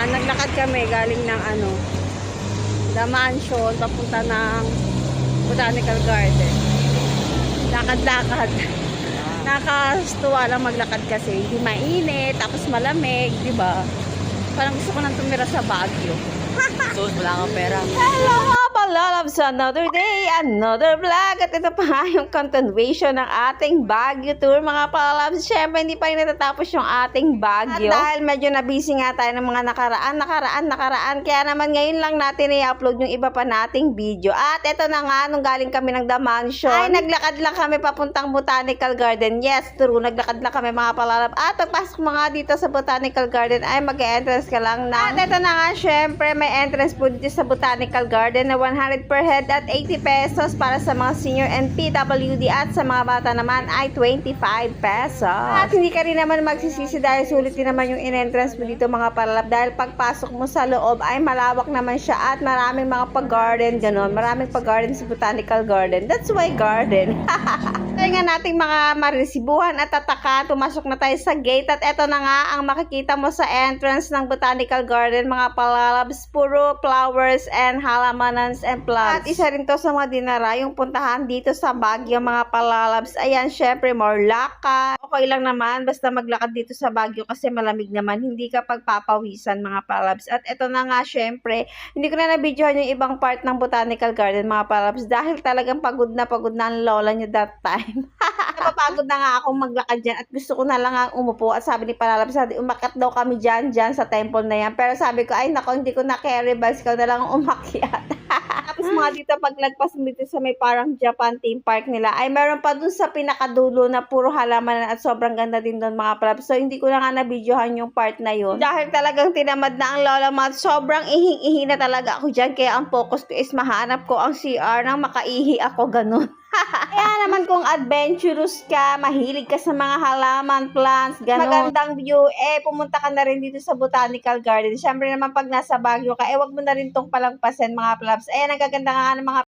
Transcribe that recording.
Naglakad kami galing ng The Mansion, papunta ng Botanical Garden. Lakad-lakad. Nakastuwa lang maglakad kasi hindi mainit, tapos malamig, di ba? Parang gusto ko nang tumira sa Baguio. Sus, wala kang pera. Hello mga palalabs! Another day, another vlog. At ito pa nga yung continuation ng ating Baguio tour mga palalabs. Siyempre, hindi pa rin natatapos yung ating Baguio. At dahil medyo na-busy nga tayo ng mga nakaraan. Kaya naman ngayon lang natin i-upload yung iba pa nating video. At ito na nga, nung galing kami ng The Mansion, ay naglakad lang kami papuntang Botanical Garden. Yes, true, naglakad lang kami mga palalabs. At pagpasok mga dito sa Botanical Garden, ay mag-entrance ka lang na. At ito na nga, syempre, may entrance po dito sa Botanical Garden na 100 per head at 80 pesos para sa mga senior and PWD, at sa mga bata naman ay 25 pesos. At hindi ka rin naman magsisisi dahil sulit din naman yung in-entrance mo dito mga palalab, dahil pagpasok mo sa loob ay malawak naman siya at maraming mga pag-garden, ganon. Maraming pag-garden sa Botanical Garden. That's why garden. Kaya nga nating mga marisibuhan at tataka, pumasok na tayo sa gate at eto na nga ang makikita mo sa entrance ng Botanical Garden mga palalabs, puro flowers and halamanans and plants. At isa rin to sa mga dinara yung puntahan dito sa Baguio mga palalabs. Ayan, syempre more laka. Okay lang naman basta maglakad dito sa Baguio kasi malamig naman, hindi ka pagpapawisan mga palalabs. At eto na nga, syempre hindi ko na na-videohan yung ibang part ng Botanical Garden mga palalabs dahil talagang pagod na ang lola nyo that time. Napapagod na nga akong maglakad dyan at gusto ko na lang ang umupo. At sabi ni Palalabs, umakyat daw kami dyan sa temple na yan. Pero sabi ko, ay nako, hindi ko na carry bags, ikaw na lang ang umakyat. Tapos mga dito, paglagpas mo dito sa may parang Japan theme park nila, ay meron pa dun sa pinakadulo na puro halaman at sobrang ganda din dun mga Palalabs. So hindi ko na nga na-videohan yung part na yun. Dahil talagang tinamad na ang lola mo at sobrang ihing-ihi na talaga ako dyan. Kaya ang focus ko is mahanap ko ang CR nang makaihi ako, ganun. Kaya naman kung adventurous ka, mahilig ka sa mga halaman, plants, gano'n, magandang view, pumunta ka na rin dito sa Botanical Garden. Siyempre naman pag nasa Baguio ka, wag mo na rin tong palagpasin mga plabs. Ayan, ang gaganda nga ng mga